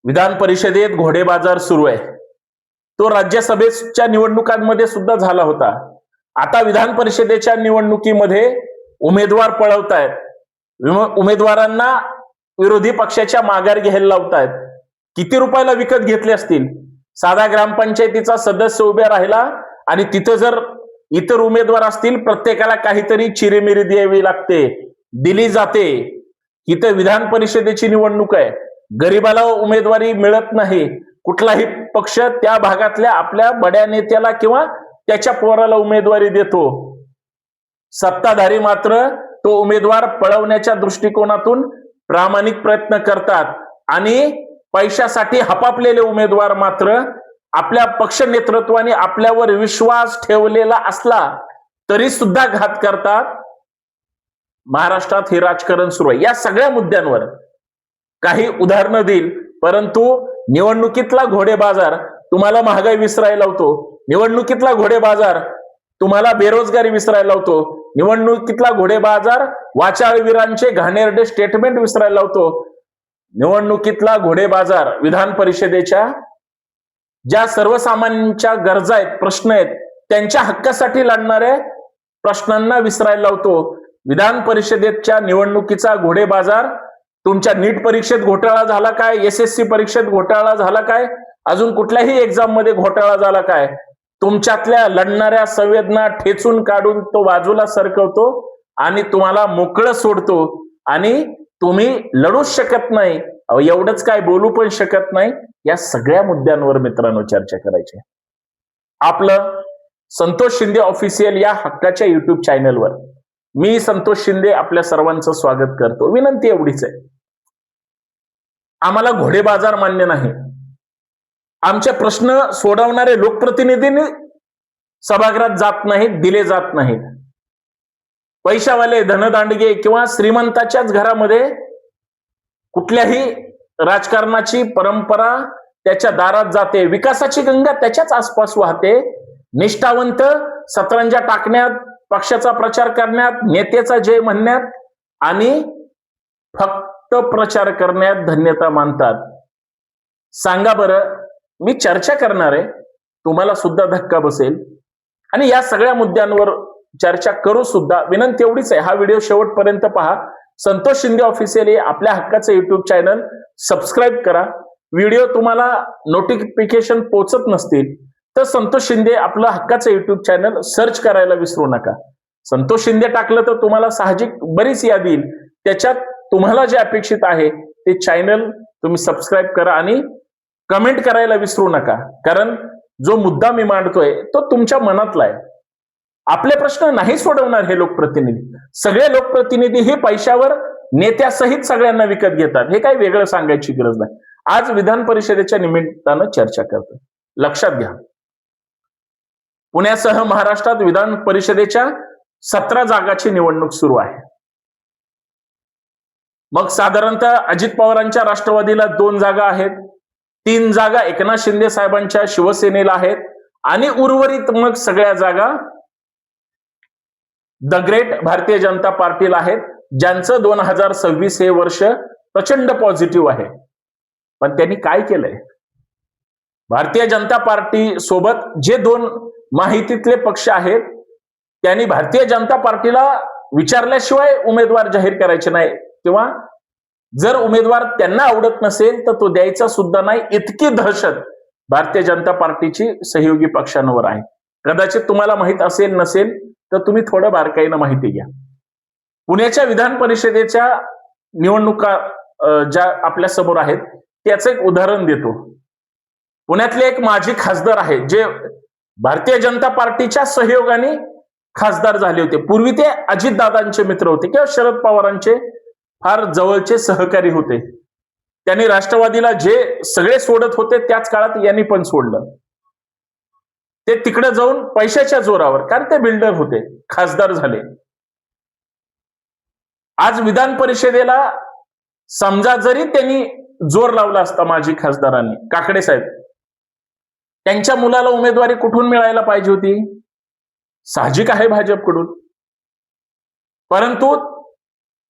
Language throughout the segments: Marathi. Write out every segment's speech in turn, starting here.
विधान परिषदेत घोडेबाजार सुरू आहे. तो राज्यसभेच्या निवडणुकांमध्ये सुद्धा झाला होता. आता विधान परिषदेच्या निवडणुकीमध्ये उमेदवार पळवतायत. उमेदवारांना विरोधी पक्षाच्या माघार घ्यायला लावतायत. किती रुपयाला विकत घेतले असतील? साधा ग्रामपंचायतीचा सदस्य उभा राहिला आणि तिथं जर इतर उमेदवार असतील, प्रत्येकाला काहीतरी चिरेमिरी द्यावी लागते, दिली जाते. इथं विधान परिषदेची निवडणूक आहे. गरीबाला उमेदवारी मिळत नाही. कुठलाही पक्ष त्या भागातल्या आपल्या बड्या नेत्याला किंवा त्याच्या पोराला उमेदवारी देतो. सत्ताधारी मात्र तो उमेदवार पळवण्याच्या दृष्टिकोनातून प्रामाणिक प्रयत्न करतात आणि पैशासाठी हपापलेले उमेदवार मात्र आपल्या पक्ष नेतृत्वाने आपल्यावर विश्वास ठेवलेला असला तरी सुद्धा घात करतात. महाराष्ट्रात हे राजकारण सुरू आहे. या सगळ्या मुद्द्यांवर काही उदाहरणं देईल, परंतु निवडणुकीतला घोडेबाजार तुम्हाला महागाई विसरायला लावतो. निवडणुकीतला घोडेबाजार तुम्हाला बेरोजगारी विसरायला लावतो. निवडणुकीतला घोडेबाजार वाचाळवीरांचे घाणेरडे स्टेटमेंट विसरायला लावतो. निवडणुकीतला घोडेबाजार विधान परिषदेच्या ज्या सर्वसामान्यांच्या गरजा आहेत, प्रश्न आहेत, त्यांच्या हक्कासाठी लढणाऱ्या प्रश्नांना विसरायला लावतो. विधान परिषदेच्या निवडणुकीचा घोडेबाजार तुमच्या नीट परीक्षेत घोटाळा झाला काय? SSC परीक्षेत घोटाळा झाला काय? अजून कुठल्याही एक्झाम मध्ये घोटाळा झाला काय? तुमच्यातल्या लढणाऱ्या संवेदना ठेचून काढून तो बाजूला सरकवतो आणि तुम्हाला मोकळं सोडतो आणि तुम्ही लढूच शकत नाही. एवढंच काय, बोलू पण शकत नाही. या सगळ्या मुद्द्यांवर मित्रांनो चर्चा करायची. आपलं संतोष शिंदे ऑफिशियल या हक्काच्या युट्यूब चॅनलवर मी संतोष शिंदे आपल्या सर्वांचं स्वागत करतो. विनंती एवढीच आहे, आम्हाला घोडेबाजार मान्य नाही. आमचे प्रश्न सोडवणारे लोकप्रतिनिधी सभागृहात जात नाहीत, दिले जात नाहीत. पैशावाले धनदांडगे किंवा श्रीमंताच्याच घरामध्ये कुठल्याही राजकारणाची परंपरा त्याच्या दारात जाते. विकासाची गंगा त्याच्याच आसपास वाहते. निष्ठावंत सतरंजा टाकण्यात, पक्षाचा प्रचार करण्यात, नेत्याचा जय म्हणण्यात आणि फक्त प्रचार करण्यात धन्यता मानतात. सांगा बरं, मी चर्चा करणार आहे, तुम्हाला सुद्धा धक्का बसेल आणि या सगळ्या मुद्द्यांवर चर्चा करू सुद्धा. विनंती एवढीच आहे, हा व्हिडिओ शेवटपर्यंत पहा. संतोष शिंदे ऑफिशियल हे आपल्या हक्काचं युट्यूब चॅनल सबस्क्राईब करा. व्हिडिओ तुम्हाला नोटिफिकेशन पोहोचत नसतील तर संतोष शिंदे आपलं हक्काचं युट्यूब चॅनल सर्च करायला विसरू नका. संतोष शिंदे टाकलं तर तुम्हाला साहजिक बरीच यादी येईल. त्याच्यात तुम्हाला जे अपेक्षित आहे ते चॅनल तुम्ही सबस्क्राईब करा आणि कमेंट करायला विसरू नका. कारण जो मुद्दा मी मांडतोय तो तुमच्या मनातला आहे. आपले प्रश्न नाही सोडवणार हे लोकप्रतिनिधी. सगळे लोकप्रतिनिधी हे पैशावर नेत्यासहित सगळ्यांना विकत घेतात. हे काही वेगळं सांगायची गरज नाही. आज विधान परिषदेच्या निमित्तानं चर्चा करतो. लक्षात घ्या, पुण्यासह महाराष्ट्रात विधान परिषदेच्या 17 जागाची निवडणूक सुरू आहे. मग साधारणतः अजित पवारांच्या राष्ट्रवादीला 2 जागा आहेत, 3 जागा एकनाथ शिंदे साहेबांच्या शिवसेनेला आहेत आणि उर्वरित मग सगळ्या जागा द ग्रेट भारतीय जनता पार्टीला आहेत, ज्यांचं 2026 हे वर्ष प्रचंड पॉझिटिव्ह आहे. पण त्यांनी काय केलंय? भारतीय जनता पार्टी सोबत जे 2 माहितीतले पक्ष आहेत त्यांनी भारतीय जनता पार्टीला विचारल्याशिवाय उमेदवार जाहीर करायचे नाही किंवा जर उमेदवार त्यांना आवडत नसेल तर तो द्यायचा सुद्धा नाही. इतकी दहशत भारतीय जनता पार्टीची सहयोगी पक्षांवर आहे. कदाचित तुम्हाला माहित असेल नसेल तर तुम्ही थोडं बारकाईनं माहिती घ्या. पुण्याच्या विधान परिषदेच्या निवडणुका ज्या आपल्या समोर आहेत त्याचं एक उदाहरण देतो. पुण्यातले एक माजी खासदार आहे जे भारतीय जनता पार्टीच्या सहयोगाने खासदार झाले होते. पूर्वी ते अजितदादांचे मित्र होते किंवा शरद पवारांचे फार जवळचे सहकारी होते. त्यांनी राष्ट्रवादीला जे सगळे सोडत होते त्याच काळात यांनी पण सोडलं. ते तिकडे जाऊन पैशाच्या जोरावर, कारण ते बिल्डर होते, खासदार झाले. आज विधान परिषदेला समजा जरी त्यांनी जोर लावला असता माजी खासदारांनी, काकडे साहेब, त्यांच्या मुलाला उमेदवारी कुठून मिळायला पाहिजे होती? साहजिक आहे भाजपकडून. परंतु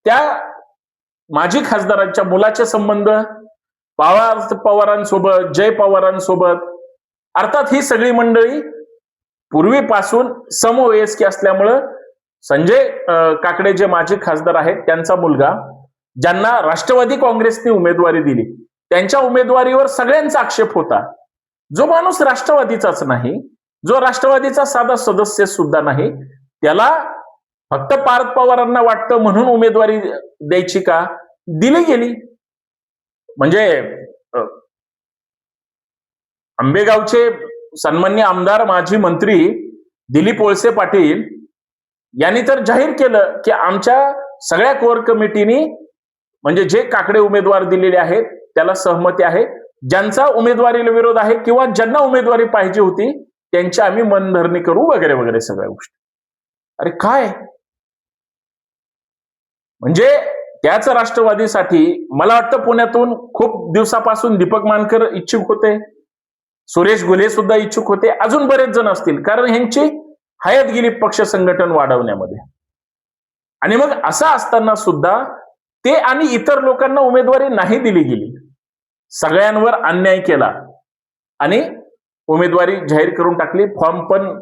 त्या माजी खासदारांच्या मुलाचे संबंध पवारांसोबत, जय पवारांसोबत. अर्थात ही सगळी मंडळी पूर्वीपासून समवयस्की असल्यामुळं संजय काकडे जे माजी खासदार आहेत त्यांचा मुलगा, ज्यांना राष्ट्रवादी काँग्रेसने उमेदवारी दिली, त्यांच्या उमेदवारीवर सगळ्यांचा आक्षेप होता. जो माणूस राष्ट्रवादीचाच नाही, जो राष्ट्रवादीचा साधा सदस्य सुद्धा नाही, त्याला फक्त पार्थ पवारांना वाटतं म्हणून उमेदवारी द्यायची का, दिली गेली. म्हणजे आंबेगावचे सन्माननीय आमदार माजी मंत्री दिलीप वळसे पाटील यांनी तर जाहीर केलं की आमच्या सगळ्या कोर कमिटीनी म्हणजे जे काकडे उमेदवार दिलेले आहेत त्याला सहमती आहे, ज्यांचा उमेदवारीला विरोध आहे किंवा ज्यांना उमेदवारी पाहिजे होती त्यांची आम्ही मनधरणी करू वगैरे वगैरे सगळ्या गोष्टी. अरे काय म्हणजे त्याच राष्ट्रवादीसाठी मला वाटतं पुण्यातून खूप दिवसापासून दीपक मानकर इच्छुक होते, सुरेश घुले सुद्धा इच्छुक होते, अजून बरेच जण असतील, कारण ह्यांची हयात गेली पक्ष संघटन वाढवण्यामध्ये. आणि मग असं असताना सुद्धा ते आणि इतर लोकांना उमेदवारी नाही दिली गेली, सगळ्यांवर अन्याय केला आणि उमेदवारी जाहीर करून टाकली. फॉर्म पण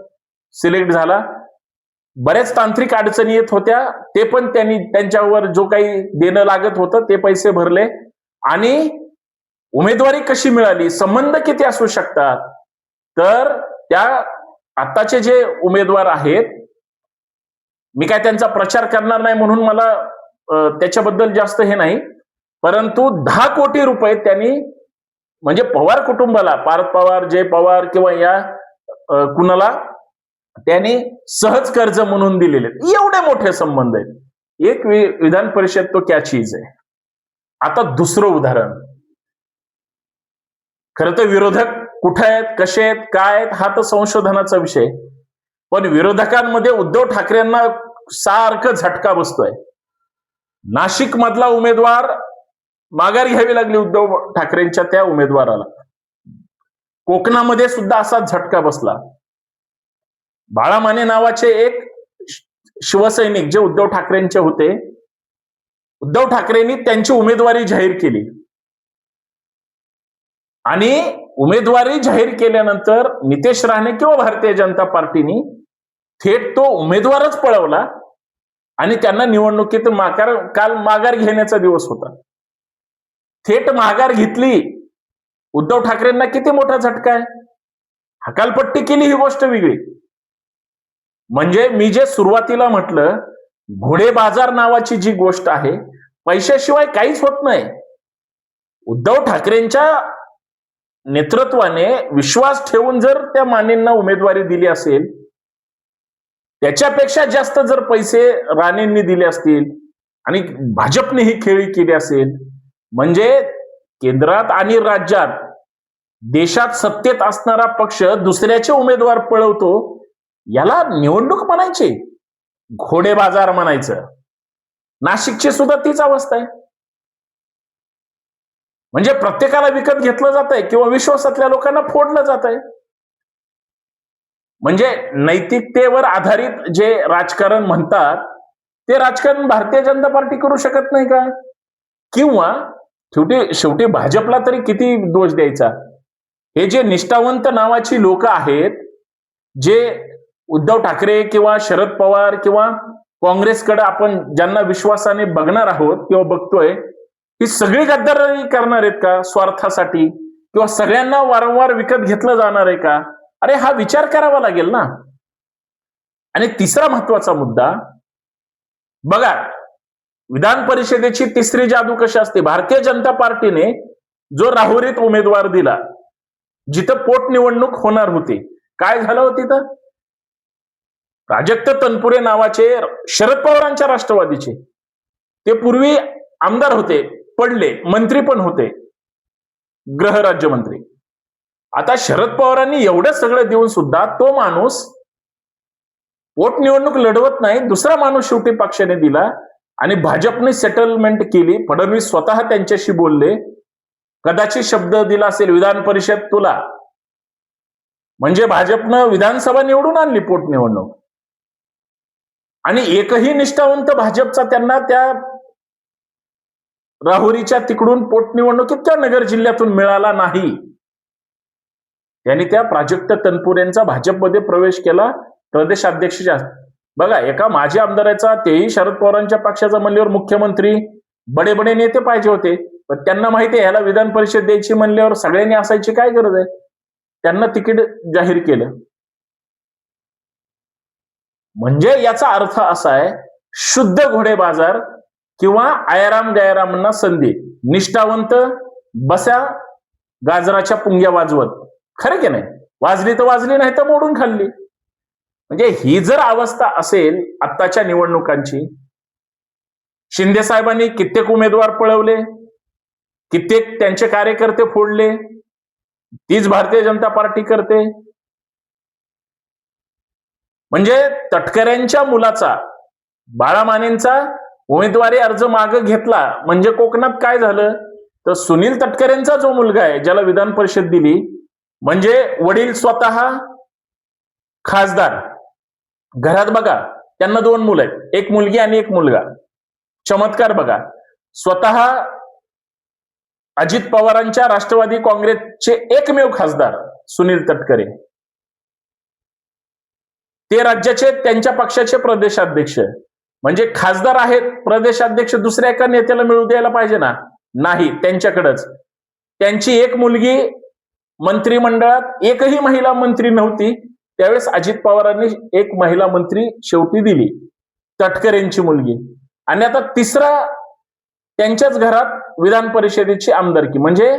सिलेक्ट झाला. बऱ्याच तांत्रिक अडचणी येत होत्या, ते पण त्यांनी त्यांच्यावर जो काही देणं लागत होतं ते पैसे भरले. आणि उमेदवारी कशी मिळाली, संबंध किती असू शकतात, तर त्या आताचे जे उमेदवार आहेत, मी काय त्यांचा प्रचार करणार नाही म्हणून मला त्याच्याबद्दल जास्त हे नाही, परंतु 10 कोटी रुपये त्यांनी म्हणजे पवार कुटुंबाला, पार्थ पवार, जय पवार किंवा या कुणाला त्यांनी सहज कर्ज म्हणून दिलेले. एवढे मोठे संबंध आहेत. एक विधान परिषद तो क्या चीज आहे. आता दुसरं उदाहरण, खरं तर विरोधक कुठे आहेत, कसे आहेत, काय आहेत हा तर संशोधनाचा विषय, पण विरोधकांमध्ये उद्धव ठाकरेंना सारखं झटका बसतोय. नाशिक मधला उमेदवार माघार घ्यावी लागली उद्धव ठाकरेंच्या त्या उमेदवाराला. कोकणामध्ये सुद्धा असाच झटका बसला. बाळा माने नावाचे एक शिवसैनिक जे उद्धव ठाकरेंचे होते, उद्धव ठाकरेंनी त्यांची उमेदवारी जाहीर केली आणि उमेदवारी जाहीर केल्यानंतर नितेश राणे किंवा भारतीय जनता पार्टीने थेट तो उमेदवारच पळवला आणि त्यांना निवडणुकीत काल माघार घेण्याचा दिवस होता, थेट माघार घेतली. उद्धव ठाकरेंना किती मोठा झटका आहे. हकालपट्टी केली ही गोष्ट वेगळी. म्हणजे मी जे सुरुवातीला म्हटलं, घोडे बाजार नावाची जी गोष्ट आहे, पैशाशिवाय काहीच होत नाही. उद्धव ठाकरेंच्या नेतृत्वाने विश्वास ठेवून जर त्या मानेंना उमेदवारी दिली असेल, त्याच्यापेक्षा जास्त जर पैसे राणेंनी दिले असतील आणि भाजपने ही खेळी केली असेल, म्हणजे केंद्रात आणि राज्यात देशात सत्तेत असणारा पक्ष दुसऱ्याचे उमेदवार पळवतो, याला निवडणूक म्हणायची, घोडे बाजार म्हणायचं. नाशिकची सुद्धा तीच अवस्था आहे. म्हणजे प्रत्येकाला विकत घेतलं जात आहे किंवा विश्वासातल्या लोकांना फोडलं जात आहे. म्हणजे नैतिकतेवर आधारित जे राजकारण म्हणतात ते राजकारण भारतीय जनता पार्टी करू शकत नाही का? किंवा शेवटी भाजपला तरी किती दोष द्यायचा. हे जे निष्ठावंत नावाची लोक आहेत, जे उद्धव ठाकरे किंवा शरद पवार किंवा काँग्रेसकडे आपण ज्यांना विश्वासाने बघणार आहोत किंवा बघतोय, ही सगळी गद्दारी करणार आहेत का स्वार्थासाठी, किंवा सगळ्यांना वारंवार विकत घेतलं जाणार आहे का? अरे हा विचार करावा लागेल ना. आणि तिसरा महत्वाचा मुद्दा बघा, विधान परिषदेची तिसरी जादू कशी असते. भारतीय जनता पार्टीने जो राहुरीत उमेदवार दिला, जिथं पोटनिवडणूक होणार होती, काय झालं होती तर प्राजक्त तनपुरे नावाचे शरद पवारांच्या राष्ट्रवादीचे, ते पूर्वी आमदार होते, पडले, मंत्री पण होते, गृह राज्यमंत्री. आता शरद पवारांनी एवढं सगळं देऊन सुद्धा तो माणूस पोटनिवडणूक लढवत नाही, दुसरा माणूस शेवटी पक्षाने दिला आणि भाजपने सेटलमेंट केली. फडणवीस स्वतः त्यांच्याशी बोलले, कदाचित शब्द दिला असेल विधान परिषद तुला, म्हणजे भाजपनं विधानसभा निवडून आणली पोटनिवडणूक. आणि एकही निष्ठावंत भाजपचा त्यांना त्या राहुरीच्या तिकडून पोटनिवडणुकीत किंवा नगर जिल्ह्यातून मिळाला नाही. त्यांनी त्या प्राजक्त तनपुरेंचा भाजपमध्ये प्रवेश केला प्रदेशाध्यक्षाच्या. बघा, एका माजी आमदाराचा, तेही शरद पवारांच्या पक्षाचा म्हणल्यावर मुख्यमंत्री बडे बडे नेते पाहिजे होते. पण त्यांना माहिती आहे ह्याला विधान परिषद द्यायची म्हणल्यावर सगळ्यांनी असायची काय गरज आहे. त्यांना तिकीट जाहीर केलं. म्हणजे याचा अर्थ असा आहे, शुद्ध घोडे बाजार किंवा आयाराम गयारामांना संधी. निष्ठावंत बस्या गाजराच्या पुंग्या वाजवत. खरं की नाही? वाजली तर वाजली, नाही तर मोडून खाल्ली. म्हणजे ही जर अवस्था असेल आत्ताच्या निवडणुकांची, शिंदे साहेबांनी कित्येक उमेदवार पळवले, कित्येक त्यांचे कार्यकर्ते फोडले, तीच भारतीय जनता पार्टी करते. म्हणजे तटकऱ्यांच्या मुलाचा, बाळा मानेंचा उमेदवारी अर्ज मागे घेतला म्हणजे कोकणात काय झालं, तर सुनील तटकरेंचा जो मुलगा आहे ज्याला विधान परिषद दिली, म्हणजे वडील स्वतः खासदार, घरात बघा त्यांना 2 मुलं आहेत, एक मुलगी आणि एक मुलगा. चमत्कार बघा. स्वतः अजित पवारांच्या राष्ट्रवादी काँग्रेसचे एकमेव खासदार सुनील तटकरे, ते राज्याचे त्यांच्या पक्षाचे प्रदेशाध्यक्ष. म्हणजे खासदार आहेत, प्रदेशाध्यक्ष दुसऱ्या एका नेत्याला मिळू द्यायला पाहिजे ना? नाही, त्यांच्याकडेच. त्यांची एक मुलगी मंत्रिमंडळात, एकही महिला मंत्री नव्हती त्यावेळेस अजित पवारांनी एक महिला मंत्री शेवटी दिली, तटकरेंची मुलगी. आणि आता तिसरा त्यांच्याच घरात विधान परिषदेची आमदारकी. म्हणजे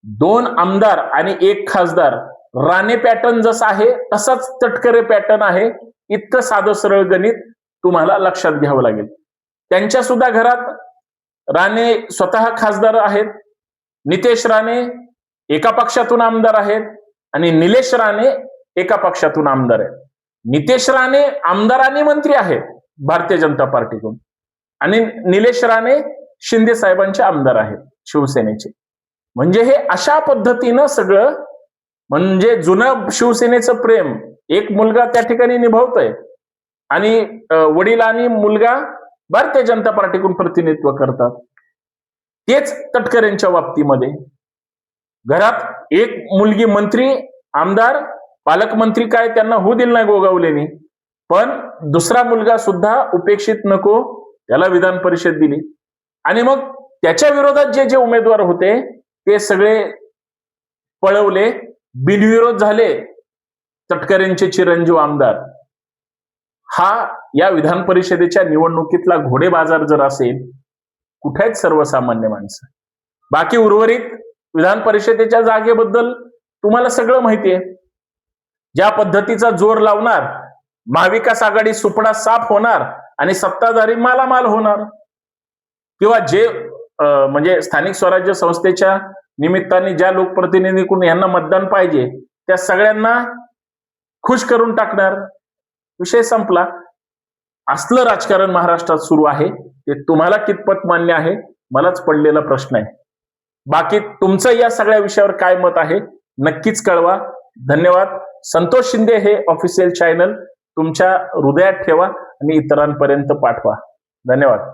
2 आमदार आणि 1 खासदार. राणे पॅटर्न जसा आहे तसाच तटकरे पॅटर्न आहे. इतकं साधं सरळ गणित तुम्हाला लक्षात घ्यावं लागेल. त्यांच्या सुद्धा घरात राणे स्वतः खासदार आहेत, नितेश राणे एका पक्षातून आमदार आहेत आणि निलेश राणे एका पक्षातून आमदार आहेत. नितेश राणे आमदार आणि मंत्री आहेत भारतीय जनता पार्टीतून, आणि निलेश राणे शिंदे साहेबांचे आमदार आहेत शिवसेनेचे. म्हणजे हे अशा पद्धतीनं सगळं, म्हणजे जुनं शिवसेनेचं प्रेम एक मुलगा त्या ठिकाणी निभावतोय आणि वडील आणि मुलगा भारतीय जनता पार्टीकडून प्रतिनिधित्व करतात. तेच तटकरेंच्या बाबतीमध्ये घरात एक मुलगी मंत्री, आमदार, पालकमंत्री काय त्यांना होऊ दिलं नाही गोगावलेनी, पण दुसरा मुलगा सुद्धा उपेक्षित नको, त्याला विधान परिषद दिली. आणि मग त्याच्या विरोधात जे जे उमेदवार होते ते सगळे पळवले, बिनविरोध झाले तटकरेंचे चिरंजीव आमदार. हा या विधान परिषदेच्या निवडणुकीतला घोडे बाजार जर असेल, कुठे आहेत सर्वसामान्य माणसं? बाकी उर्वरित विधान परिषदेच्या जागेबद्दल तुम्हाला सगळं माहिती आहे. ज्या पद्धतीचा जोर लावणार, महाविकास आघाडी सुपडा साफ होणार आणि सत्ताधारी मालामाल होणार. किंवा जे म्हणजे स्थानिक स्वराज्य संस्थेच्या निमित्ताने ज्या लोकप्रतिनिधीकडून यांना मतदान पाहिजे त्या सगळ्यांना खुश करून टाकणार. विषय संपला. असलं राजकारण महाराष्ट्रात सुरू आहे. ते तुम्हाला कितपत मान्य आहे मलाच पडलेला प्रश्न आहे. बाकी तुमचं या सगळ्या विषयावर काय मत आहे नक्कीच कळवा. धन्यवाद. संतोष शिंदे हे ऑफिशियल चॅनल तुमच्या हृदयात ठेवा आणि इतरांपर्यंत पाठवा. धन्यवाद.